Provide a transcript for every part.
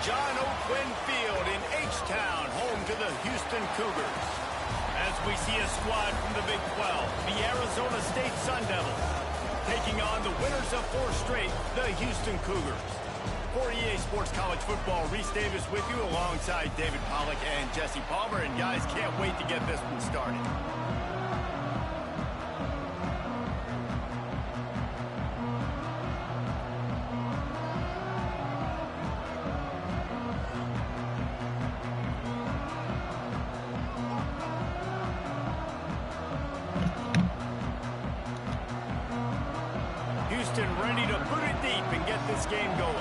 John O'Quinn Field in H-Town, home to the Houston Cougars. As we see a squad from the Big 12, the Arizona State Sun Devils, taking on the winners of 4 straight, the Houston Cougars. For EA Sports College Football, Reese Davis with you alongside David Pollack and Jesse Palmer. And guys, can't wait to get this one started. Houston ready to put it deep and get this game going.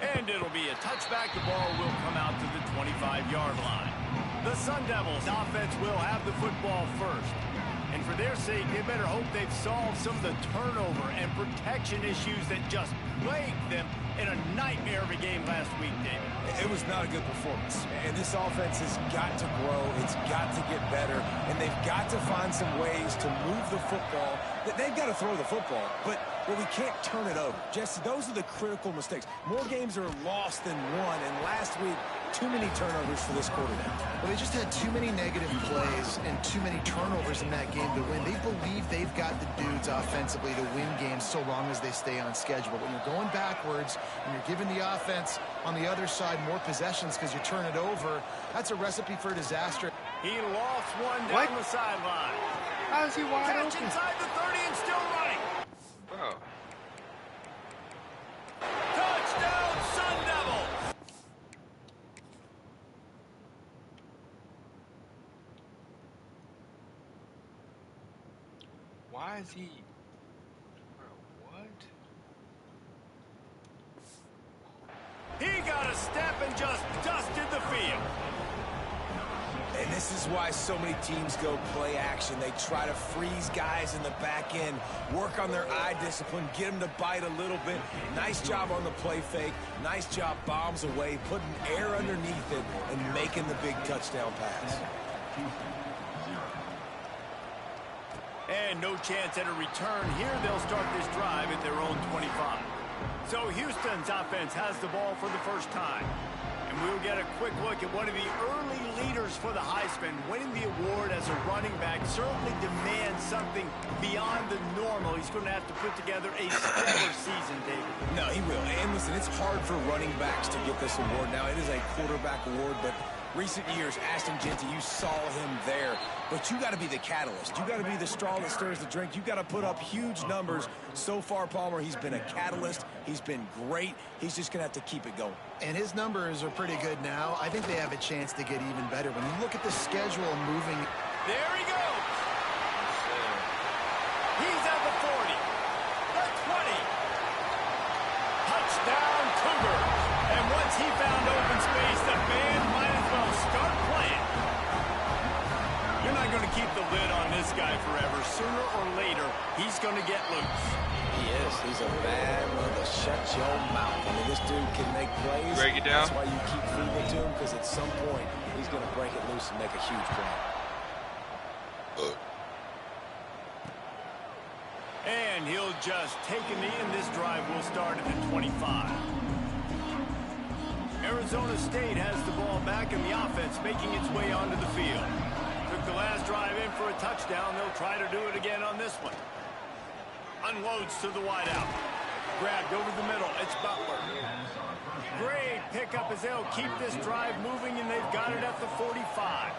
And it'll be a touchback. The ball will come out to the 25-yard line. The Sun Devils offense will have the football first. And for their sake, they better hope they've solved some of the turnover and protection issues that just plagued them in a nightmare of a game last week, David. It was not a good performance. And this offense has got to grow. It's got to get better. And they've got to find some ways to move the football. They've got to throw the football, but we can't turn it over. Jesse, those are the critical mistakes. More games are lost than won. And last week, too many turnovers for this quarterback. Well, they just had too many negative plays and too many turnovers in that game to win. They believe they've got the dudes offensively to win games so long as they stay on schedule. But when you're going backwards and you're giving the offense on the other side more possessions because you turn it over, that's a recipe for disaster. He lost one down the sideline. How is he wide Catch open? inside the 30 and still running. Bro. Touchdown, Sun Devils! Why is he... Bro, what? He got a step and just dusted the field. And this is why so many teams go play action. They try to freeze guys in the back end, work on their eye discipline, get them to bite a little bit. Nice job on the play fake. Nice job bombs away, putting air underneath it, and making the big touchdown pass. And no chance at a return here. They'll start this drive at their own 25. So Houston's offense has the ball for the first time. And we'll get a quick look at one of the early leaders for the Heisman. Winning the award as a running back certainly demands something beyond the normal. He's going to have to put together a stellar season, David. No, he will. And listen, it's hard for running backs to get this award. Now, it is a quarterback award, but recent years, Ashton Jeanty, you saw him there. But you got to be the catalyst. You got to be the straw that stirs the drink. You got to put up huge numbers. So far, Palmer, he's been a catalyst. He's been great. He's just going to have to keep it going. And his numbers are pretty good now. I think they have a chance to get even better. When you look at the schedule moving... There he goes. He's at the 40. The 20. Touchdown, Cougars. And once he found open space, the band might as well start playing. You're not going to keep the lid on this guy forever. Sooner or later, he's going to get loose. He is. He's a bad one to shut your mouth. I mean, this dude can make plays. Break it down. That's why you keep feeding it to him, because at some point, he's going to break it loose and make a huge play. And he'll just take a knee, and this drive will start at the 25. Arizona State has the ball back, and the offense making its way onto the field. Took the last drive in for a touchdown. They'll try to do it again on this one. Unloads to the wideout. Grabbed over the middle. It's Butler. Great pickup as they'll keep this drive moving, and they've got it at the 45.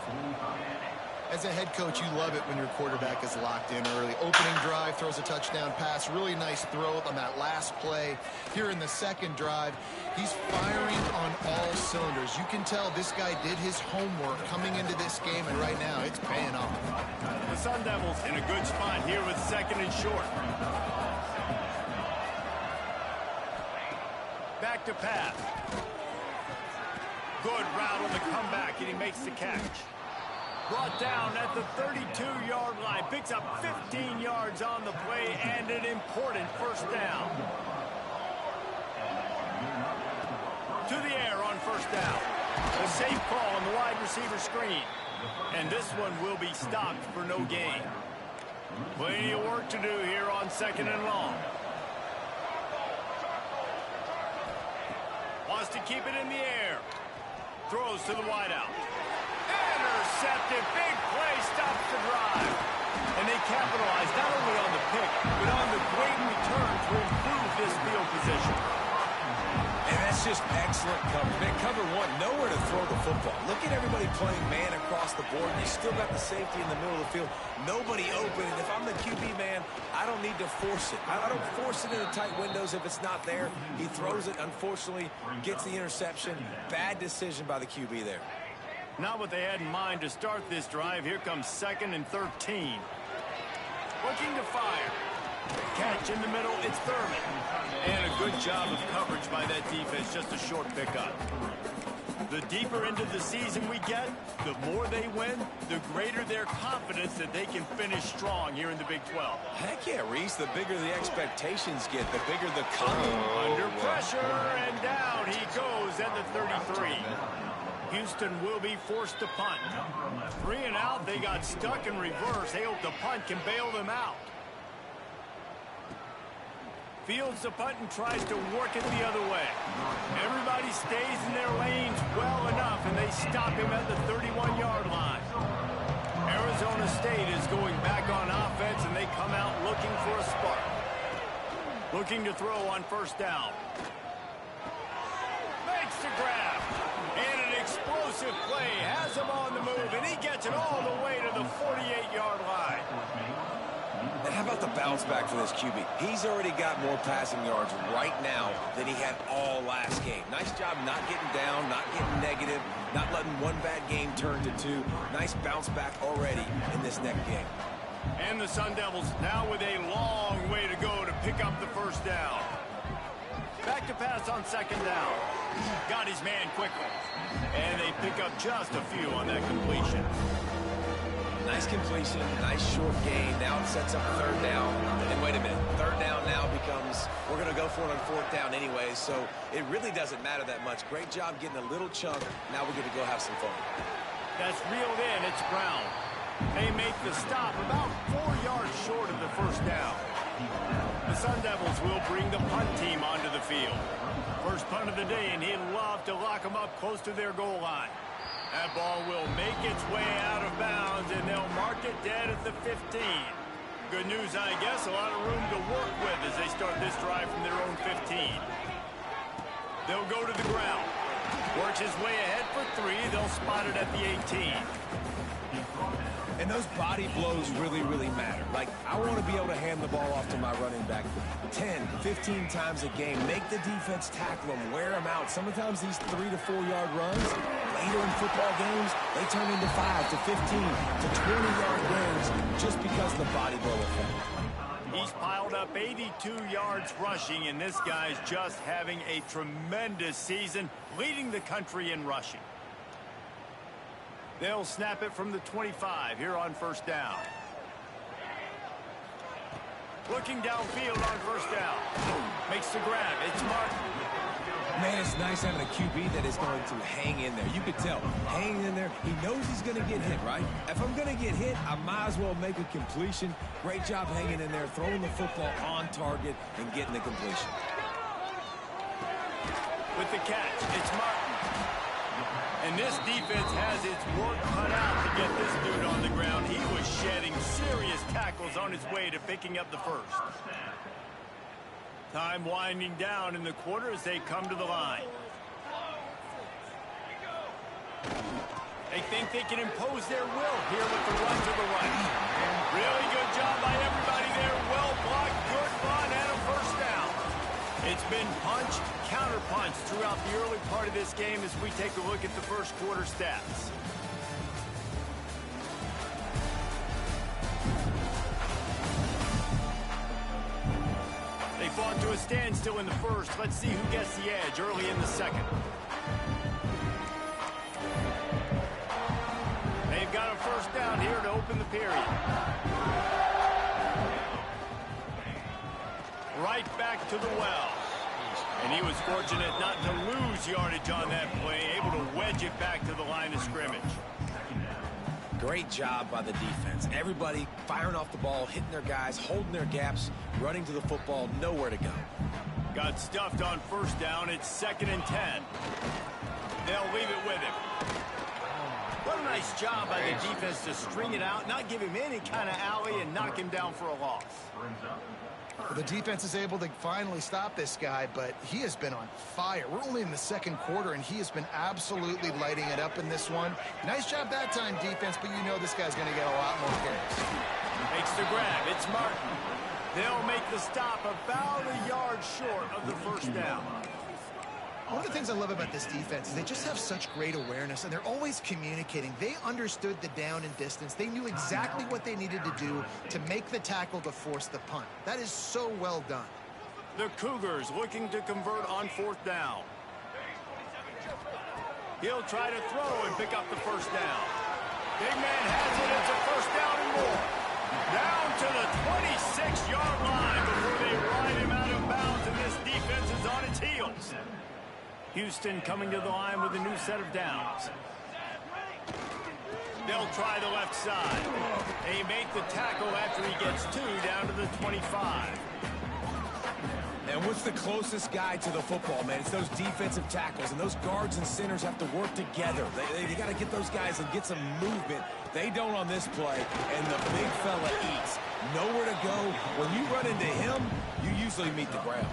As a head coach, you love it when your quarterback is locked in early. Opening drive, throws a touchdown pass. Really nice throw on that last play. Here in the second drive, he's firing on all cylinders. You can tell this guy did his homework coming into this game, and right now it's paying off. The Sun Devils in a good spot here with second and short. Back to pass. Good route on the comeback, and he makes the catch. Brought down at the 32-yard line. Picks up 15 yards on the play and an important first down. To the air on first down. A safe call on the wide receiver screen. And this one will be stopped for no gain. Plenty of work to do here on 2nd and long. Wants to keep it in the air. Throws to the wideout. Intercepted. Big play. Stops the drive. And they capitalize not only on the pick, but on the great return to improve this field position. And that's just excellent cover. Man, cover one, nowhere to throw the football. Look at everybody playing man across the board. You still got the safety in the middle of the field. Nobody open. And if I'm the QB man, I don't need to force it. I don't force it into tight windows if it's not there. He throws it, unfortunately, gets the interception. Bad decision by the QB there. Not what they had in mind to start this drive. Here comes 2nd and 13. Looking to fire. Catch in the middle, it's Thurman. And a good job of coverage by that defense, just a short pickup. The deeper into the season we get, the more they win, the greater their confidence that they can finish strong here in the Big 12. Heck yeah, Reese, the bigger the expectations get, the bigger the confidence. Under pressure, and down he goes at the 33. Houston will be forced to punt. 3 and out, they got stuck in reverse. They hope the punt can bail them out. Fields the punt and tries to work it the other way. Everybody stays in their lanes well enough, and they stop him at the 31-yard line. Arizona State is going back on offense, and they come out looking for a spark. Looking to throw on 1st down. Makes the grab. And an explosive play. Has him on the move, and he gets it all the way to the 48-yard line. And how about the bounce back for this QB? He's already got more passing yards right now than he had all last game. Nice job not getting down, not getting negative, not letting one bad game turn to 2. Nice bounce back already in this next game. And the Sun Devils now with a long way to go to pick up the 1st down. Back to pass on 2nd down. Got his man quickly. And they pick up just a few on that completion. Nice completion, nice short gain. Now it sets up 3rd down. And wait a minute, 3rd down now becomes, we're going to go for it on 4th down anyway, so it really doesn't matter that much. Great job getting a little chunk. Now we're going to go have some fun. That's reeled in. It's Brown. They make the stop about 4 yards short of the 1st down. The Sun Devils will bring the punt team onto the field. First punt of the day, and he'd love to lock them up close to their goal line. That ball will make its way out of bounds, and they'll mark it dead at the 15. Good news, I guess, a lot of room to work with as they start this drive from their own 15. They'll go to the ground. Works his way ahead for 3. They'll spot it at the 18. And those body blows really, really matter. Like, I want to be able to hand the ball off to my running back 10, 15 times a game. Make the defense tackle them, wear them out. Sometimes these 3 to 4 yard runs, later in football games, they turn into 5 to 15 to 20-yard gains just because of the body blow effect. He's piled up 82 yards rushing, and this guy's just having a tremendous season, leading the country in rushing. They'll snap it from the 25 here on 1st down. Looking downfield on 1st down. Makes the grab. It's Martin. Man, it's nice having a QB that is going to hang in there. You could tell. Hanging in there. He knows he's going to get hit, right? If I'm going to get hit, I might as well make a completion. Great job hanging in there, throwing the football on target, and getting the completion. With the catch, it's Martin. And this defense has its work cut out to get this dude on the ground. He was shedding serious tackles on his way to picking up the 1st. Time winding down in the quarter as they come to the line. They think they can impose their will here with the run to the right. Really good job by everybody there. Well blocked, good run, and a 1st down. It's been punch, counter-punch throughout the early part of this game as we take a look at the 1st quarter stats. They fought to a standstill in the 1st. Let's see who gets the edge early in the 2nd. They've got a 1st down here to open the period. Right back to the well. And he was fortunate not to lose yardage on that play, able to wedge it back to the line of scrimmage. Great job by the defense. Everybody firing off the ball, hitting their guys, holding their gaps, running to the football, nowhere to go. Got stuffed on first down. It's 2nd and 10. They'll leave it with him. What a nice job by the defense to string it out, not give him any kind of alley, and knock him down for a loss. Well, the defense is able to finally stop this guy, but he has been on fire. We're only in the 2nd quarter, and he has been absolutely lighting it up in this one. Nice job that time, defense, but you know this guy's going to get a lot more carries. Makes the grab. It's Martin. They'll make the stop about a yard short of the first down. One of the things I love about this defense is they just have such great awareness, and they're always communicating. They understood the down and distance. They knew exactly what they needed to do to make the tackle to force the punt. That is so well done. The Cougars looking to convert on 4th down. He'll try to throw and pick up the first down. Big man has it. It's a first down and more. Down to the 26-yard line before they ride him out of bounds, and this defense is on its heels. Houston coming to the line with a new set of downs. They'll try the left side. They make the tackle after he gets 2 down to the 25. And what's the closest guy to the football, man? It's those defensive tackles, and those guards and centers have to work together. They got to get those guys and get some movement. They don't on this play, and the big fella eats. Nowhere to go. When you run into him, you usually meet the ground.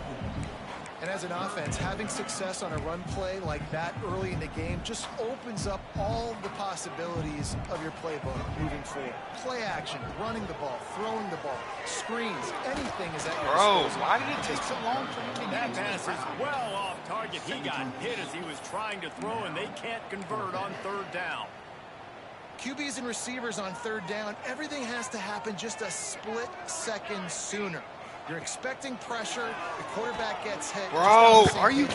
And as an offense, having success on a run play like that early in the game just opens up all the possibilities of your playbook moving forward. Play action, running the ball, throwing the ball, screens, anything is at your disposal. Why did it take so long for him to That pass is well off target. He got hit as he was trying to throw, and they can't convert on 3rd down. QBs and receivers on 3rd down, everything has to happen just a split second sooner. You're expecting pressure. The quarterback gets hit. Bro, are you?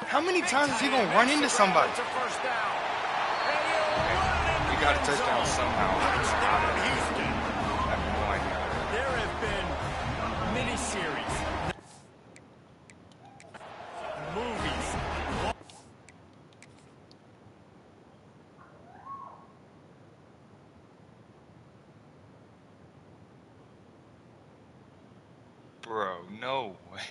How many times is he going to run into somebody? It's a first down. We got a touchdown somehow. Touchdown, Houston. I have no idea. There have been mini-series, movies. Bro, no way.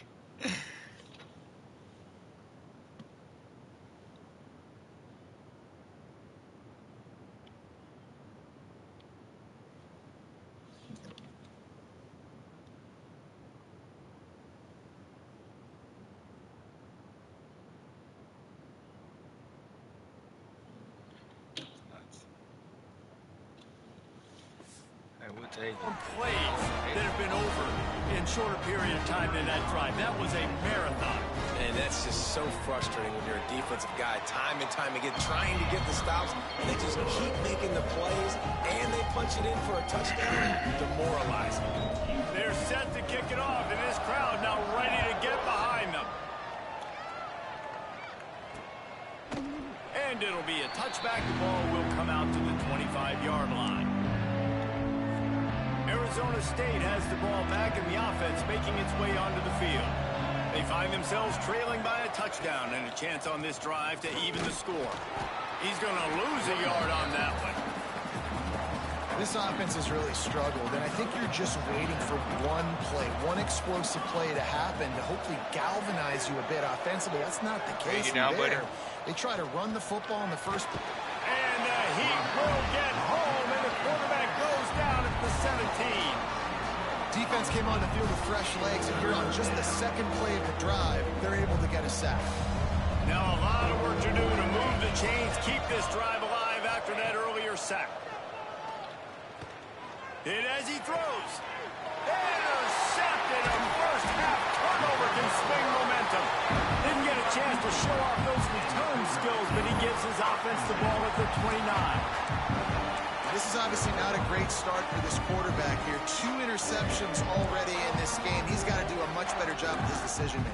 We'll take it. Plays that have been over in shorter period of time than that drive. That was a marathon. And that's just so frustrating when you're a defensive guy, time and time again, trying to get the stops, and they just keep making the plays, and they punch it in for a touchdown. Demoralizing. They're set to kick it off, and this crowd now ready to get behind them. And it'll be a touchback. The ball will come out to the 25-yard line. Arizona State has the ball back, and the offense making its way onto the field. They find themselves trailing by a touchdown and a chance on this drive to even the score. He's going to lose a yard on that one. This offense has really struggled, and I think you're just waiting for one play, one explosive play to happen to hopefully galvanize you a bit offensively. That's not the case now, buddy. They try to run the football in the first. And he will get home, and the quarterback goes down at the 17. Defense came on the field with fresh legs, and here on just the 2nd play of the drive, they're able to get a sack. Now a lot of work to do to move the chains, keep this drive alive after that earlier sack. And as he throws, intercepted. A first half turnover can swing momentum. Didn't get a chance to show off those return skills, but he gives his offense the ball at the 29. This is obviously not a great start for this quarterback here. 2 interceptions already in this game. He's got to do a much better job with his decision-making.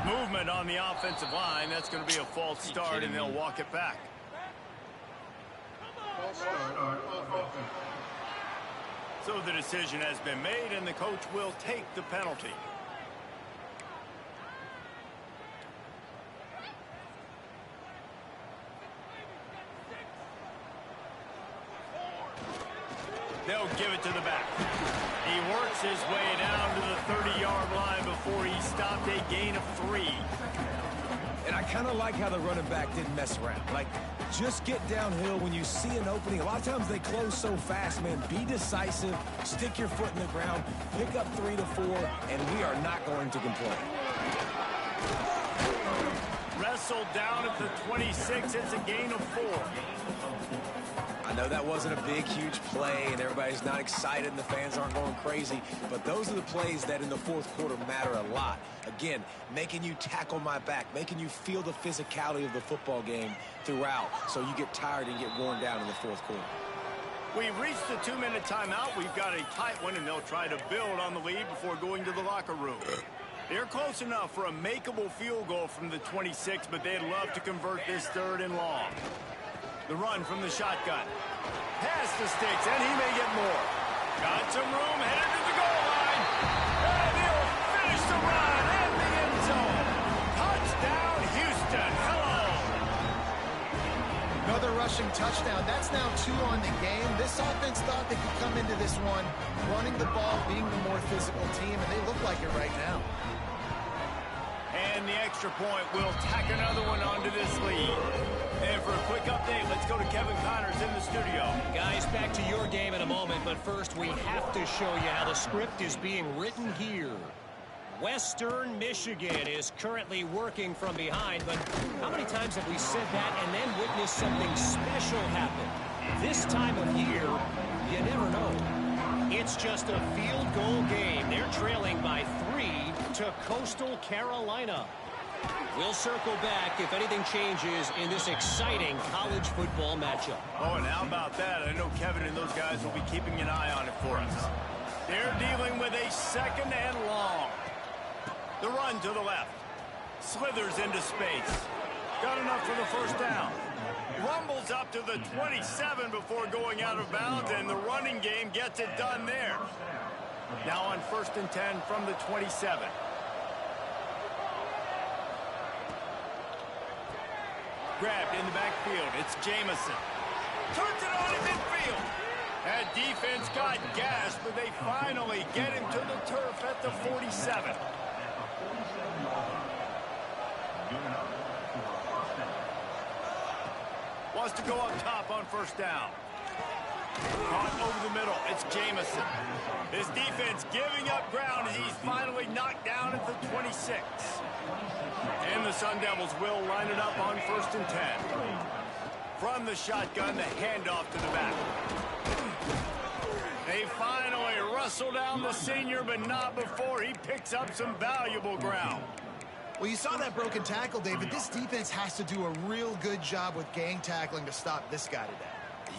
Movement on the offensive line. That's going to be a false start, and they'll walk it back. So the decision has been made, and the coach will take the penalty. They'll give it to the back. He works his way down to the 30-yard line before he stopped a gain of 3. And I kind of like how the running back didn't mess around. Like, just get downhill when you see an opening. A lot of times they close so fast, man. Be decisive, stick your foot in the ground, pick up 3 to 4, and we are not going to complain. Wrestled down at the 26. It's a gain of 4. I know that wasn't a big, huge play, and everybody's not excited, and the fans aren't going crazy, but those are the plays that in the fourth quarter matter a lot. Again, making you tackle my back, making you feel the physicality of the football game throughout, so you get tired and get worn down in the fourth quarter. We've reached the 2-minute timeout. We've got a tight one, and they'll try to build on the lead before going to the locker room. They're close enough for a makeable field goal from the 26, but they'd love to convert this 3rd and long. The run from the shotgun. Past the sticks, and he may get more. Got some room, headed to the goal line. And he'll finish the run in the end zone. Touchdown, Houston. Hello. Another rushing touchdown. That's now 2 on the game. This offense thought they could come into this one running the ball, being the more physical team, and they look like it right now. And the extra point will tack another one onto this lead. And for a quick update, let's go to Kevin Connors in the studio. Guys, back to your game in a moment, but first we have to show you how the script is being written here. Western Michigan is currently working from behind, but how many times have we said that and then witnessed something special happen? This time of year, you never know. It's just a field goal game. They're trailing by 3 to Coastal Carolina. We'll circle back if anything changes in this exciting college football matchup. Oh, and how about that? I know Kevin and those guys will be keeping an eye on it for us. They're dealing with a 2nd and long. The run to the left. Slithers into space. Got enough for the 1st down. Rumbles up to the 27 before going out of bounds, and the running game gets it done there. Now on 1st and 10 from the 27. Grabbed in the backfield. It's Jamison. Turns it on in midfield. That defense got gassed, but they finally get him to the turf at the 47. Wants to go up top on 1st down. Caught over the middle. It's Jamison. His defense giving up ground as he's finally knocked down at the 26. And the Sun Devils will line it up on 1st and 10. From the shotgun, the handoff to the back. They finally wrestle down the senior, but not before he picks up some valuable ground. Well, you saw that broken tackle, David. This defense has to do a real good job with gang tackling to stop this guy today.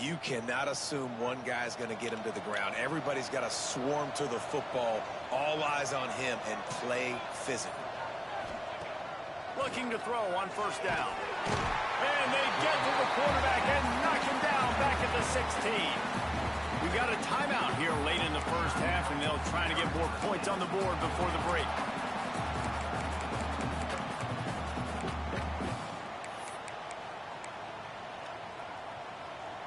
You cannot assume one guy's going to get him to the ground. Everybody's got to swarm to the football, all eyes on him, and play physical. Looking to throw on 1st down. And they get to the quarterback and knock him down back at the 16. We've got a timeout here late in the 1st half, and they'll try to get more points on the board before the break.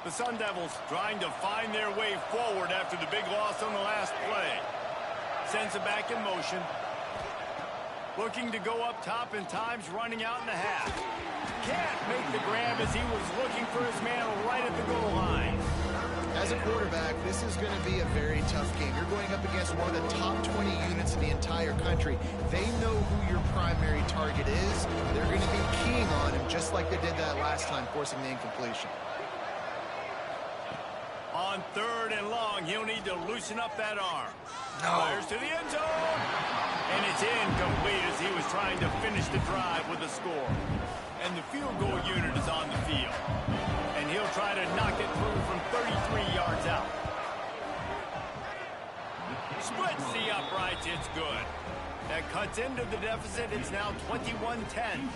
The Sun Devils trying to find their way forward after the big loss on the last play. Sends it back in motion. Looking to go up top, and time's running out in the half. Can't make the grab as he was looking for his man right at the goal line. As a quarterback, this is going to be a very tough game. You're going up against one of the top 20 units in the entire country. They know who your primary target is. They're going to be keying on him just like they did that last time, forcing the incompletion. On 3rd and long, he'll need to loosen up that arm. Fires to the end zone. And it's incomplete as he was trying to finish the drive with a score. And the field goal unit is on the field. And he'll try to knock it through from 33 yards out. Splits the uprights. It's good. That cuts into the deficit. It's now 21-10.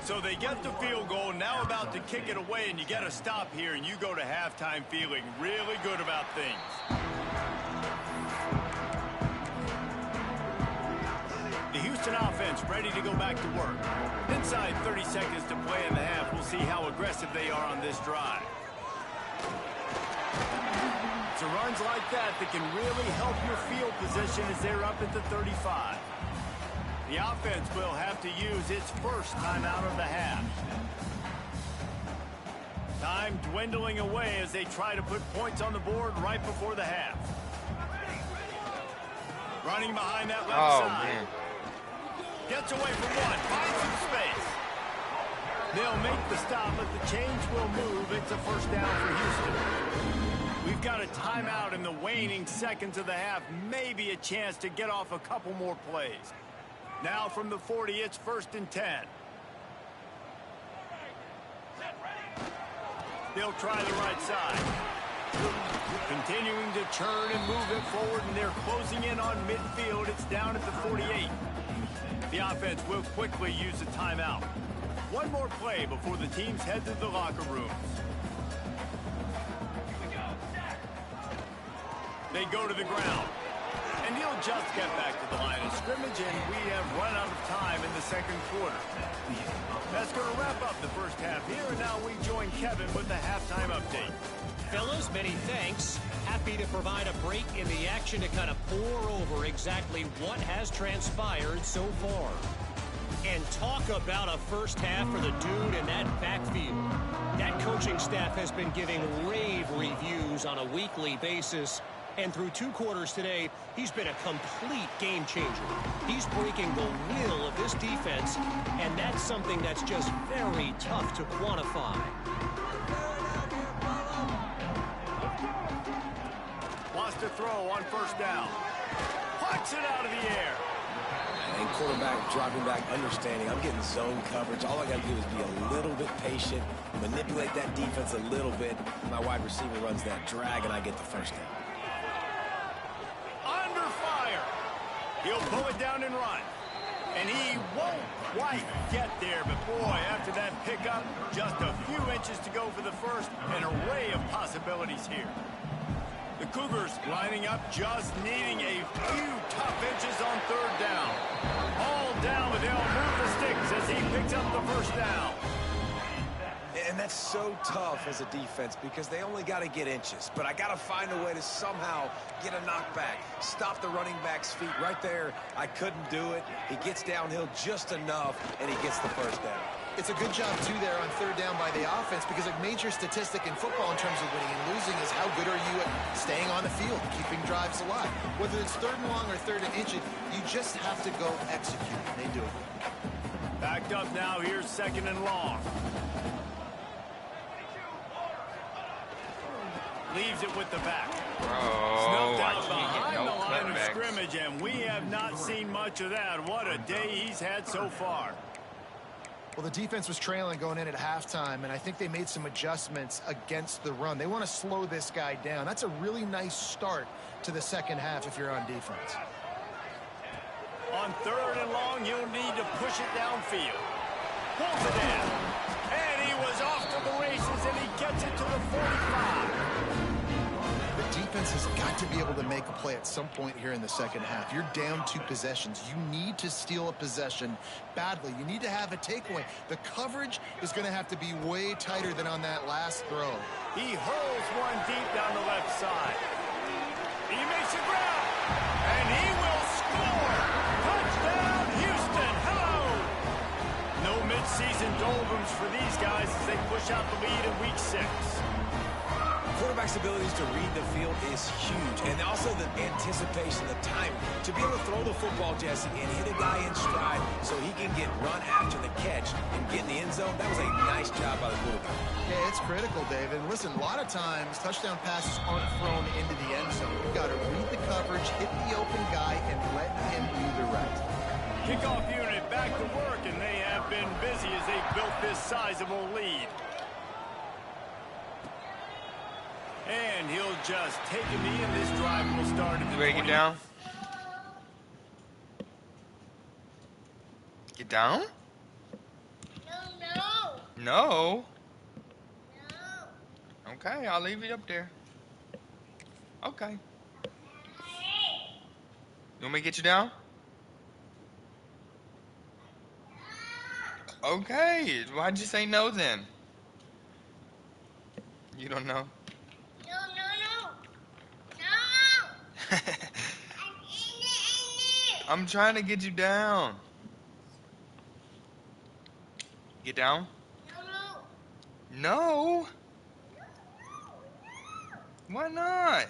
So they get the field goal, now about to kick it away, and you get a stop here, and you go to halftime feeling really good about things. The Houston offense ready to go back to work. Inside 30 seconds to play in the half. We'll see how aggressive they are on this drive. It's runs like that can really help your field position as they're up at the 35. The offense will have to use its first timeout of the half. Time dwindling away as they try to put points on the board right before the half. Running behind that left side. Man. Gets away from one. Finds some space. They'll make the stop, but the chains will move. It's a first down for Houston. We've got a timeout in the waning seconds of the half. Maybe a chance to get off a couple more plays. Now from the 40, it's 1st and 10. They'll try the right side. Continuing to churn and move it forward, and they're closing in on midfield. It's down at the 48. The offense will quickly use a timeout. One more play before the teams head to the locker rooms. They go to the ground. And he'll just get back to the line of scrimmage, and we have run out of time in the second quarter. That's going to wrap up the first half here, and now we join Kevin with the halftime update. Fellas, many thanks. Happy to provide a break in the action to kind of pour over exactly what has transpired so far. And talk about a first half for the dude in that backfield. That coaching staff has been giving rave reviews on a weekly basis. And through 2 quarters today, he's been a complete game changer. He's breaking the will of this defense, and that's something that's just very tough to quantify. Wants to throw on first down. Pucks it out of the air. And quarterback dropping back, understanding I'm getting zone coverage. All I got to do is be a little bit patient, manipulate that defense a little bit. My wide receiver runs that drag, and I get the first down. Under fire. He'll pull it down and run. And he won't quite get there. But, boy, after that pickup, just a few inches to go for the first. An array of possibilities here. The Cougars lining up, just needing a few tough inches on third down. All down, but they'll move the sticks as he picks up the first down. And that's so tough as a defense because they only got to get inches. But I got to find a way to somehow get a knockback, stop the running back's feet right there. I couldn't do it. He gets downhill just enough, and he gets the first down. It's a good job, too, there on third down by the offense because a major statistic in football in terms of winning and losing is how good are you at staying on the field, keeping drives alive. Whether it's third and long or third and inches, you just have to go execute. They do it. Backed up now. Here's 2nd and long. Leaves it with the back. Oh, Snuffed out I behind can't get the no line of cutbacks. scrimmage, and we have not seen much of that. What a day he's had so far. Well, the defense was trailing going in at halftime, and I think they made some adjustments against the run. They want to slow this guy down. That's a really nice start to the second half if you're on defense. On third and long, you'll need to push it downfield. Pulls it in. And he was off to the races, and he gets it to the 45. The defense has got to be able to make a play at some point here in the second half. You're down 2 possessions. You need to steal a possession badly. You need to have a takeaway. The coverage is going to have to be way tighter than on that last throw. He hurls one deep down the left side. He makes the ground, and he will score. Touchdown, Houston. Hello. No midseason doldrums for these guys as they push out the lead in week 6. Quarterback's abilities to read the field is huge, and also the anticipation, the time to be able to throw the football, Jesse, and hit a guy in stride so he can get run after the catch and get in the end zone. That was a nice job by the quarterback. Yeah, it's critical, David. And listen, a lot of times touchdown passes aren't thrown into the end zone. You've got to read the coverage, hit the open guy, and let him do the rest. Kickoff unit back to work, and they have been busy as they built this sizable lead. And he'll just take a knee, and this drive will start at the 20. Ready to get down? Get down? No. No? Okay, I'll leave it up there. Okay. You want me to get you down? Okay, why'd you say no then? You don't know? No, no, no. No! I'm in it. I'm trying to get you down. Get down? No, no. No? Why not?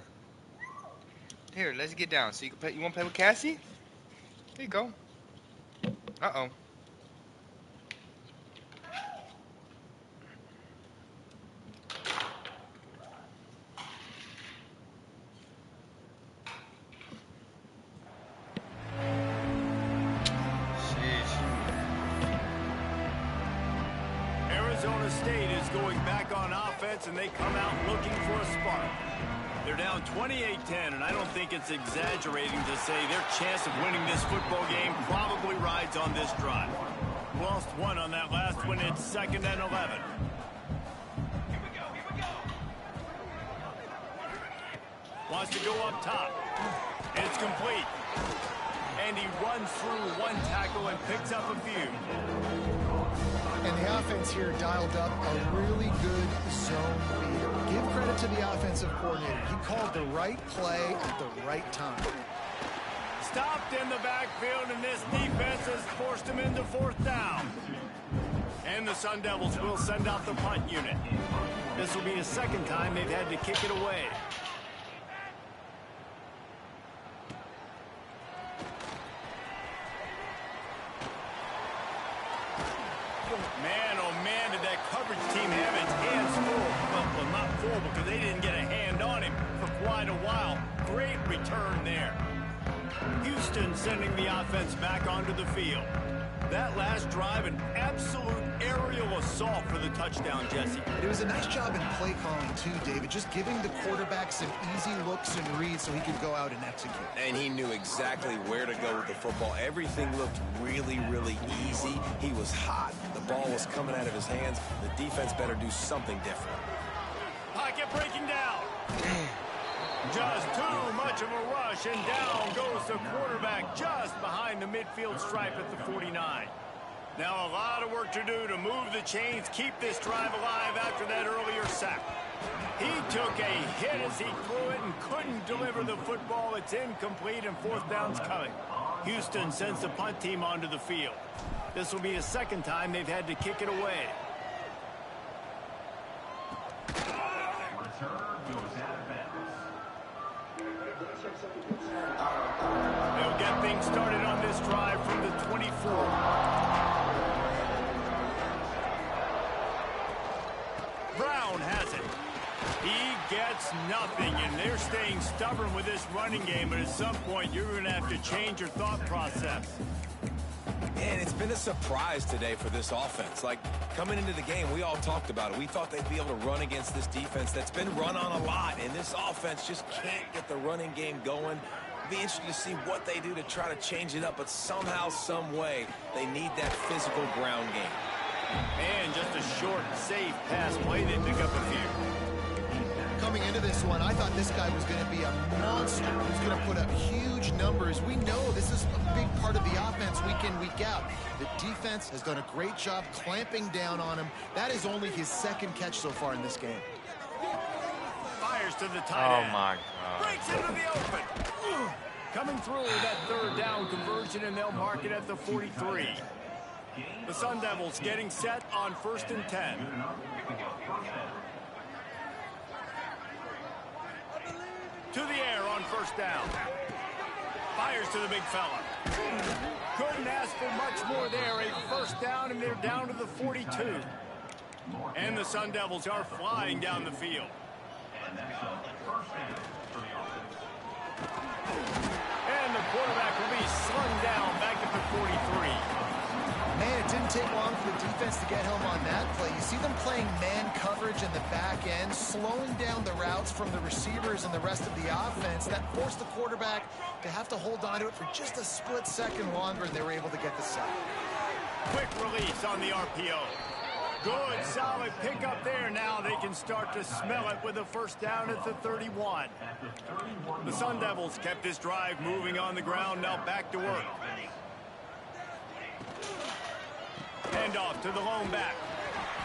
Here, let's get down so you can play. You want to play with Cassie? Here you go. Uh-oh. Arizona State is going back on offense, and they come out looking for a spark. They're down 28-10, and I don't think it's exaggerating to say their chance of winning this football game probably rides on this drive. Lost one on that last one. It's 2nd and 11. Wants to go up top. It's complete. And he runs through one tackle and picks up a few. And the offense here dialed up a really good zone read. Give credit to the offensive coordinator. He called the right play at the right time. Stopped in the backfield, and this defense has forced him into 4th down. And the Sun Devils will send out the punt unit. This will be the 2nd time they've had to kick it away. Man, oh man, did that coverage team have its hands full. Well, not full because they didn't get a hand on him for quite a while. Great return there. Houston sending the offense back onto the field. That last drive, an absolute aerial assault for the touchdown, Jesse. It was a nice job in play calling, too, David. Just giving the quarterback some easy looks and reads so he could go out and execute. And he knew exactly where to go with the football. Everything looked really, really easy. He was hot. The ball was coming out of his hands. The defense better do something different. Pocket breaking down. Just too much of a rush, and down goes the quarterback just behind the midfield stripe at the 49. Now a lot of work to do to move the chains, keep this drive alive after that earlier sack. He took a hit as he threw it and couldn't deliver the football. It's incomplete, and 4th down's coming. Houston sends the punt team onto the field. This will be the 2nd time they've had to kick it away. They'll get things started on this drive from the 24. Brown has it. He gets nothing, and they're staying stubborn with this running game, but at some point you're going to have to change your thought process. And it's been a surprise today for this offense. Like, coming into the game, we all talked about it. We thought they'd be able to run against this defense that's been run on a lot, and this offense just can't get the running game going. Be interested to see what they do to try to change it up, but somehow, some way, they need that physical ground game. And just a short, safe pass play. They pick up a few. Coming into this one, I thought this guy was going to be a monster. He's going to put up huge numbers. We know this is a big part of the offense week in, week out. The defense has done a great job clamping down on him. That is only his 2nd catch so far in this game. Fires to the tight end. Oh my God. Breaks into the open. Coming through with that 3rd down conversion, and they'll mark it at the 43. The Sun Devils getting set on 1st and 10. To the air on 1st down. Fires to the big fella. Couldn't ask for much more there. A 1st down, and they're down to the 42. And the Sun Devils are flying down the field. And the quarterback will be slung down back at the 43. Man, it didn't take long for the defense to get home on that play. You see them playing man coverage in the back end, slowing down the routes from the receivers and the rest of the offense. That forced the quarterback to have to hold on to it for just a split second longer, and they were able to get the sack. Quick release on the RPO. Good, solid pickup there. Now they can start to smell it with a 1st down at the 31. The Sun Devils kept this drive moving on the ground. Now back to work. handoff to the lone back.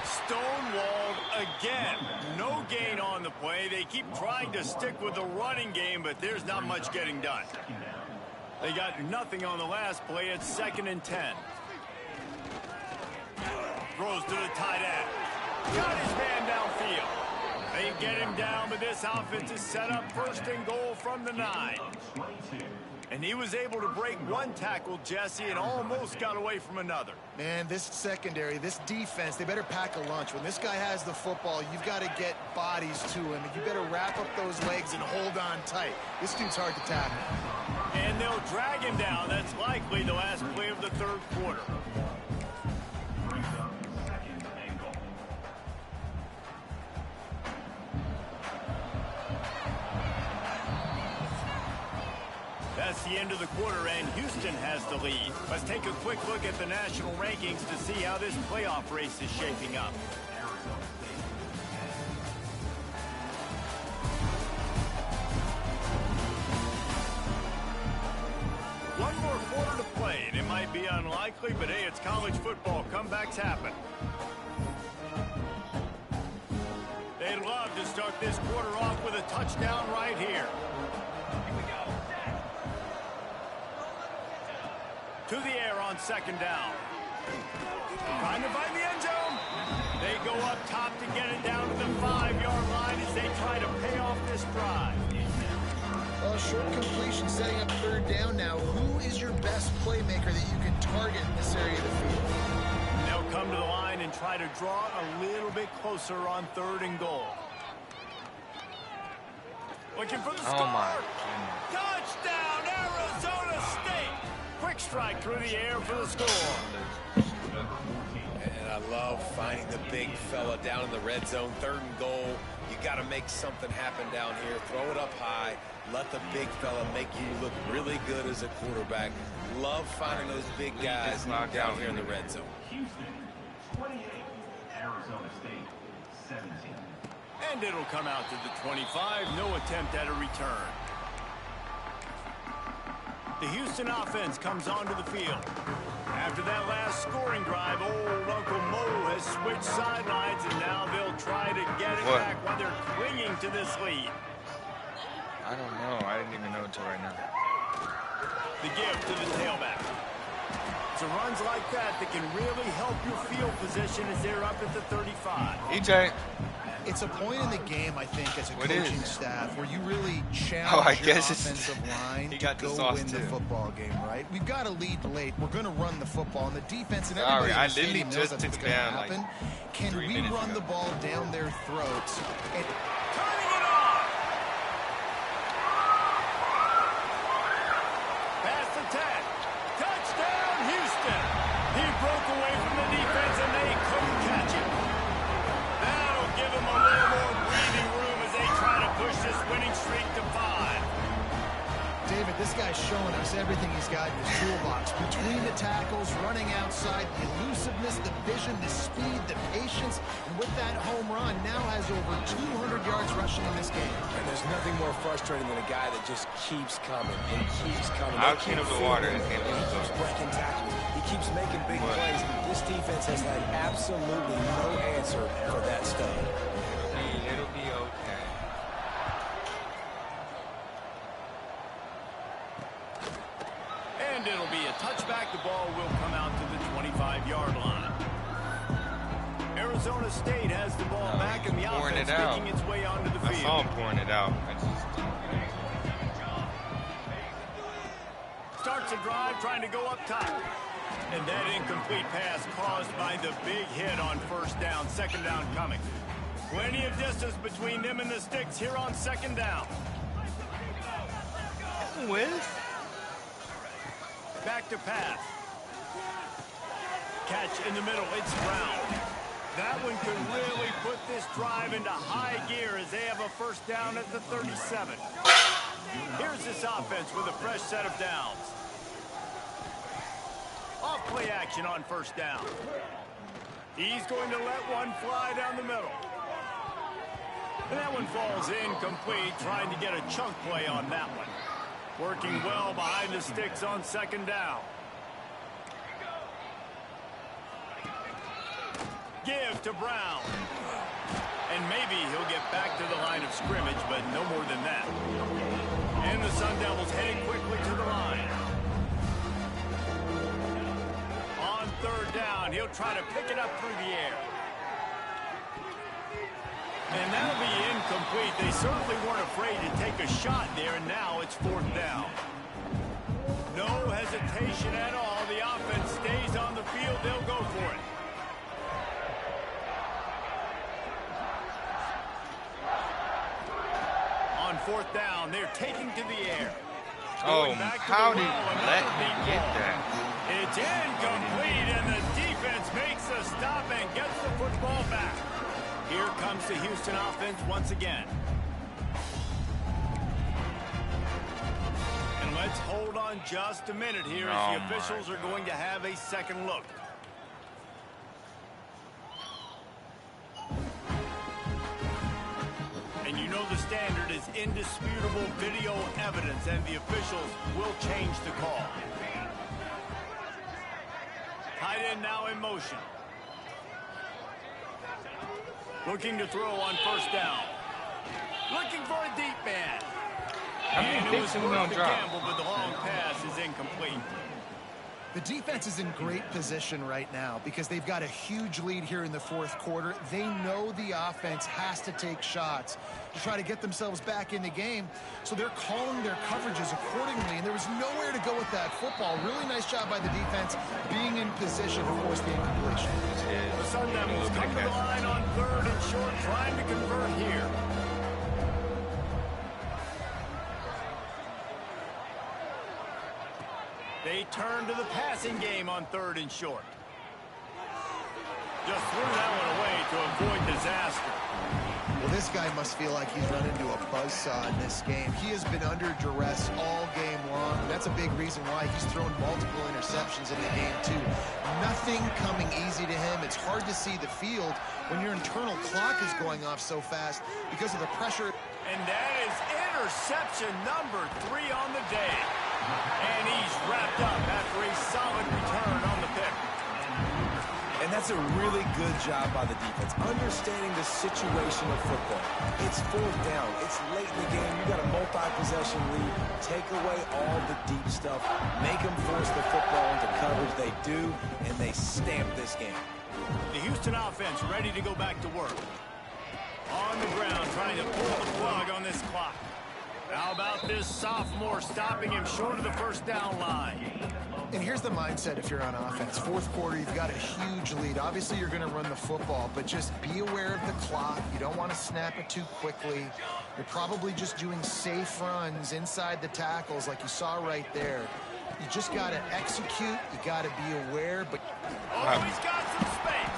Stonewalled again. No gain on the play. They keep trying to stick with the running game, but there's not much getting done. They got nothing on the last play. It's 2nd and 10. Throws to the tight end. Got his man downfield. They get him down, but this offense is set up 1st and goal from the 9. And he was able to break one tackle, Jesse, and almost got away from another. Man, this secondary, this defense, they better pack a lunch. When this guy has the football, you've got to get bodies to him. And you better wrap up those legs and hold on tight. This dude's hard to tackle. And they'll drag him down. That's likely the last play of the 3rd quarter. That's the end of the quarter, and Houston has the lead. Let's take a quick look at the national rankings to see how this playoff race is shaping up. One more quarter to play, and it might be unlikely, but hey, it's college football. Comebacks happen. They'd love to start this quarter off with a touchdown right here. To the air on 2nd down. Trying to find the end zone. They go up top to get it down to the 5-yard line as they try to pay off this drive. Short completion setting up 3rd down now. Who is your best playmaker that you can target in this area of the field? They'll come to the line and try to draw a little bit closer on 3rd and goal. Looking for the score. Oh my goodness. Touchdown, Arizona State. Quick strike through the air for the score. And I love finding the big fella down in the red zone. 3rd and goal. You got to make something happen down here. Throw it up high. Let the big fella make you look really good as a quarterback. Love finding those big guys down here in the red zone. Houston, 28. Arizona State, 17. And it'll come out to the 25. No attempt at a return. The Houston offense comes onto the field. After that last scoring drive, old Uncle Mo has switched sidelines, and now they'll try to get it back while they're clinging to this lead. I don't know. I didn't even know until right now. The give to the tailback. It's runs like that that can really help your field position as they're up at the 35. EJ. It's a point in the game, I think, as a coaching staff where you really challenge your offensive line to go win the football game, right? We've got to lead late. We're going to run the football, and the defense and everybody in the stadium knows that's what's going to happen. Can we run the ball down their throats? And turning it on! Past the 10. Touchdown, Houston! He broke away from the defense, and they couldn't catch him. That'll give them a little more breathing room as they try to push this winning streak to 5. David, this guy's showing us everything he's got in his toolbox. Between the tackles, running outside, the elusiveness, the vision, the speed, the patience, and with that home run, now has over 200 yards rushing in this game. And there's nothing more frustrating than a guy that just keeps coming and keeps coming. I'll clean up the water. He keeps breaking tackles. He keeps making big plays. This defense has had absolutely no answer for that stud. It'll be okay. And it'll be a touchback. The ball will come out to the 25-yard line. Arizona State has the ball back, and the offense making its way onto the field. I saw him pouring it out. Starts a drive trying to go up top. And that incomplete pass caused by the big hit on 1st down. 2nd down coming. Plenty of distance between them and the sticks here on 2nd down. Back to pass. Catch in the middle. It's Brown. That one could really put this drive into high gear as they have a 1st down at the 37. Here's this offense with a fresh set of downs. Off play action on 1st down. He's going to let one fly down the middle. And that one falls incomplete, trying to get a chunk play on that one. Working well behind the sticks on 2nd down. goes to Brown. And maybe he'll get back to the line of scrimmage, but no more than that. And the Sun Devils heading quickly to the line. On third down, he'll try to pick it up through the air. And that'll be incomplete. They certainly weren't afraid to take a shot there, and now it's fourth down. No hesitation at all. The offense stays on the field. They'll go for it. On fourth down, they're taking to the air. Oh, how did you let me get that? It's incomplete, and the defense makes a stop and gets the football back. Here comes the Houston offense once again. And let's hold on just a minute here as the officials are going to have a second look. And you know the standard is indisputable video evidence, and the officials will change the call. Tight end now in motion. Looking to throw on first down. Looking for a deep man. And it was worth the gamble, but the long pass is incomplete. The defense is in great position right now because they've got a huge lead here in the fourth quarter. They know the offense has to take shots to try to get themselves back in the game. So they're calling their coverages accordingly, and there was nowhere to go with that football. Really nice job by the defense being in position to force the incompletion. The Sun Devils come to the line on third and short, trying to convert here. They turn to the passing game on third and short. Just threw that one away to avoid disaster. Well, this guy must feel like he's run into a buzzsaw in this game. He has been under duress all game long. That's a big reason why he's thrown multiple interceptions in the game, too. Nothing coming easy to him. It's hard to see the field when your internal clock is going off so fast because of the pressure. And that is interception number 3 on the day. And he's wrapped up after a solid return on the pick. And that's a really good job by the defense, understanding the situation of football. It's fourth down. It's late in the game. You got a multi-possession lead. Take away all the deep stuff. Make them force the football into coverage. They do, and they stamp this game. The Houston offense ready to go back to work. On the ground, trying to pull the plug on this clock. How about this sophomore stopping him short of the first down line? And here's the mindset if you're on offense. Fourth quarter, you've got a huge lead. Obviously, you're going to run the football, but just be aware of the clock. You don't want to snap it too quickly. You're probably just doing safe runs inside the tackles like you saw right there. You just got to execute. You got to be aware. But oh, he's got some space.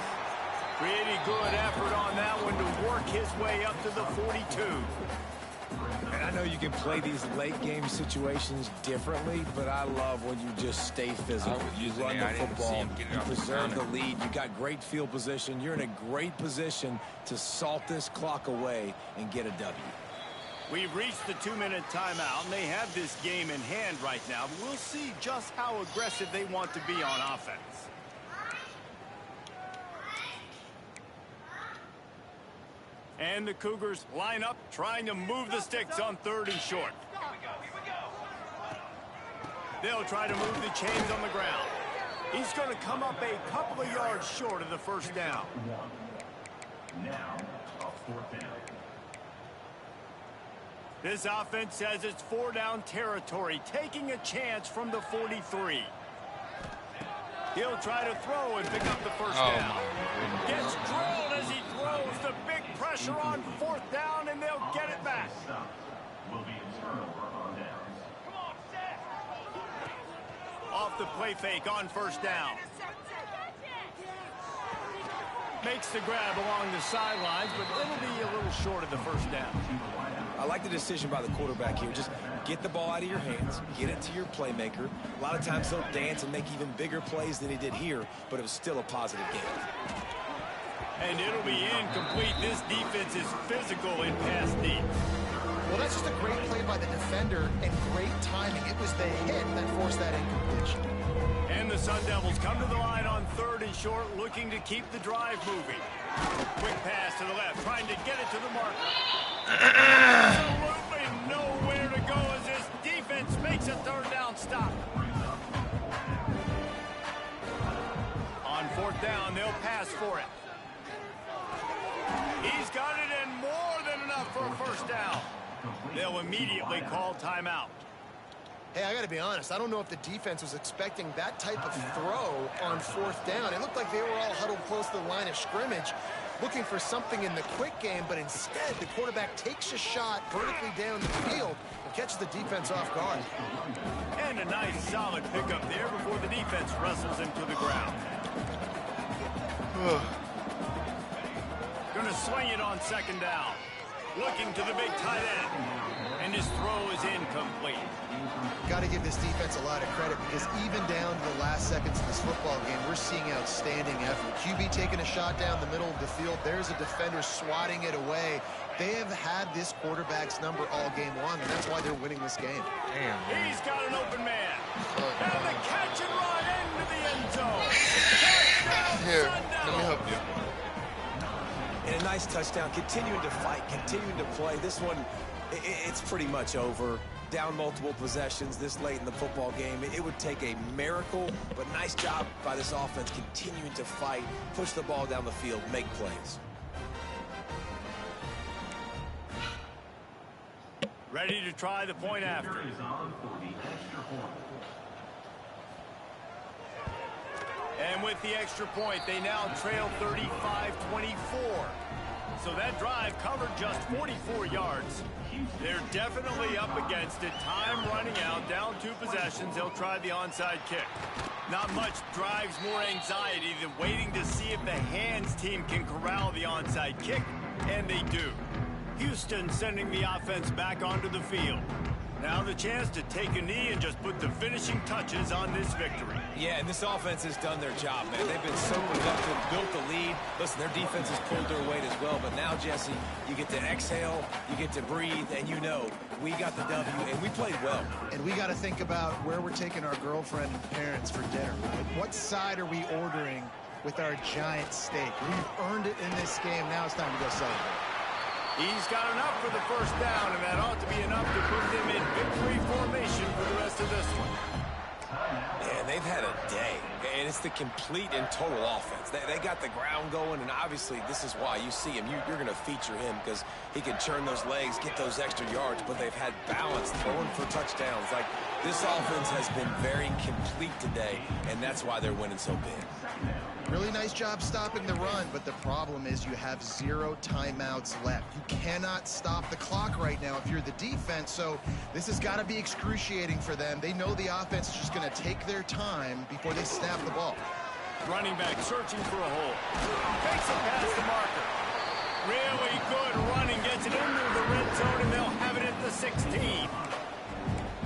Pretty good effort on that one to work his way up to the 42. And I know you can play these late-game situations differently, but I love when you just stay physical. You run the football, you preserve the lead, you got great field position. You're in a great position to salt this clock away and get a W. We've reached the 2-minute timeout, and they have this game in hand right now. But we'll see just how aggressive they want to be on offense. And the Cougars line up, trying to move the sticks on third and short. They'll try to move the chains on the ground. He's going to come up a couple of yards short of the first down. Now, a fourth down. This offense says it's 4-down territory, taking a chance from the 43. He'll try to throw and pick up the first down. Gets drilled as he throws. The big pressure on fourth down, and they'll get it back. Will be a turnover on downs. Off the play fake on first down. Makes the grab along the sidelines, but it'll be a little short of the first down. I like the decision by the quarterback here. Just get the ball out of your hands, get it to your playmaker. A lot of times he'll dance and make even bigger plays than he did here, but it was still a positive game. And it'll be incomplete. This defense is physical in pass deep. Well, that's just a great play by the defender and great timing. It was the hit that forced that incompletion. And the Sun Devils come to the line on 3rd and short, looking to keep the drive moving. Quick pass to the left, trying to get it to the marker. Absolutely nowhere to go as this defense makes a 3rd down stop. On 4th down, they'll pass for it. He's got it and more than enough for a 1st down. They'll immediately call timeout. Hey, I got to be honest. I don't know if the defense was expecting that type of throw on 4th down. It looked like they were all huddled close to the line of scrimmage, looking for something in the quick game, but instead the quarterback takes a shot vertically down the field and catches the defense off guard. And a nice solid pickup there before the defense wrestles him to the ground. Going to swing it on 2nd down. Looking to the big tight end. And his throw is incomplete. Got to give this defense a lot of credit because even down to the last seconds of this football game, we're seeing outstanding effort. QB taking a shot down the middle of the field. There's a defender swatting it away. They have had this quarterback's number all game long, and that's why they're winning this game. Damn. He's got an open man. And the catch and run into the end zone. Touchdown, Here, Sun let me Devils. help you. And a nice touchdown, continuing to fight, continuing to play. This one, it's pretty much over. Down multiple possessions this late in the football game. It would take a miracle, but nice job by this offense continuing to fight, push the ball down the field, make plays. Ready to try the point after. Is on for the extra point. And with the extra point, they now trail 35-24. So that drive covered just 44 yards. They're definitely up against it. Time running out, down 2 possessions. They'll try the onside kick. Not much drives more anxiety than waiting to see if the hands team can corral the onside kick, and they do. Houston sending the offense back onto the field. Now the chance to take a knee and just put the finishing touches on this victory. Yeah, and this offense has done their job, man. They've been so productive, built the lead. Listen, their defense has pulled their weight as well. But now, Jesse, you get to exhale, you get to breathe, and you know we got the W, and we played well. And we got to think about where we're taking our girlfriend and parents for dinner, right? What side are we ordering with our giant steak? We've earned it in this game. Now it's time to go celebrate. He's got enough for the 1st down, and that ought to be enough to put them in victory formation for the rest of this one. Man, they've had a day, and it's the complete and total offense. They got the ground going, and obviously this is why you see him. You're going to feature him because he can churn those legs, get those extra yards, but they've had balance, throwing for touchdowns. Like, this offense has been very complete today, and that's why they're winning so big. Really nice job stopping the run, but the problem is you have 0 timeouts left. You cannot stop the clock right now if you're the defense, so this has got to be excruciating for them. They know the offense is just going to take their time before they snap the ball. Running back searching for a hole. Takes it past the marker. Really good running. Gets it into the red zone, and they'll have it at the 16.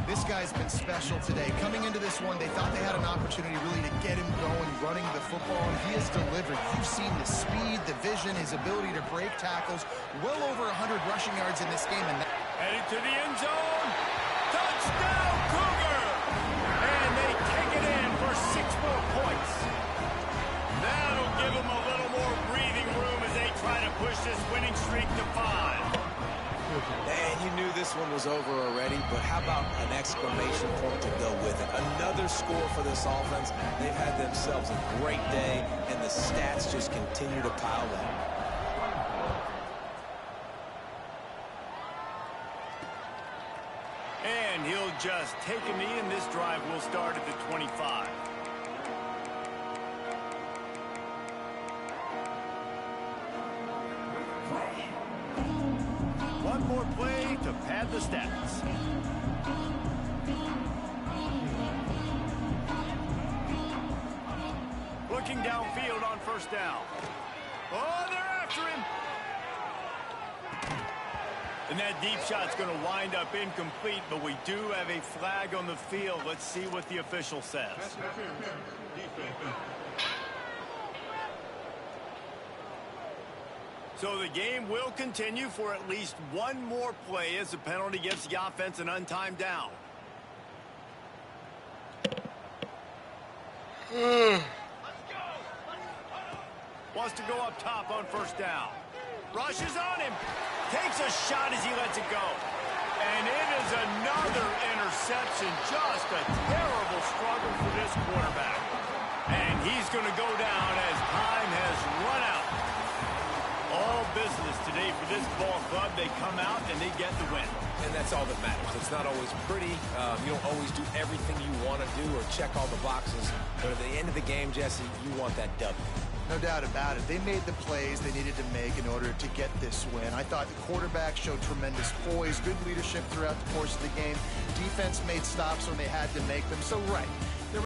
This guy's been special today. Coming into this one, they thought they had an opportunity really to get him going, running the football, and he has delivered. You've seen the speed, the vision, his ability to break tackles. Well over 100 rushing yards in this game. And headed to the end zone. Touchdown, Cougar! And they take it in for 6 more points. That'll give them a little more breathing room as they try to push this winning streak to 5. And you knew this one was over already, but how about an exclamation point to go with it? Another score for this offense. They've had themselves a great day, and the stats just continue to pile up. And he'll just take a knee, and this drive will start at the 25. One more play to pad the stats. Looking downfield on 1st down. Oh, they're after him. And that deep shot's going to wind up incomplete, but we do have a flag on the field. Let's see what the official says. So the game will continue for at least one more play as the penalty gives the offense an untimed down. Wants to go up top on first down. Rushes on him. Takes a shot as he lets it go. And it is another interception. Just a terrible struggle for this quarterback. And he's going to go down as time has run out. All business today for this ball club. They come out and they get the win. And that's all that matters. It's not always pretty. You don't always do everything you want to do or check all the boxes. But at the end of the game, Jesse, you want that W. No doubt about it. They made the plays they needed to make in order to get this win. I thought the quarterback showed tremendous poise, good leadership throughout the course of the game. Defense made stops when they had to make them. So, right,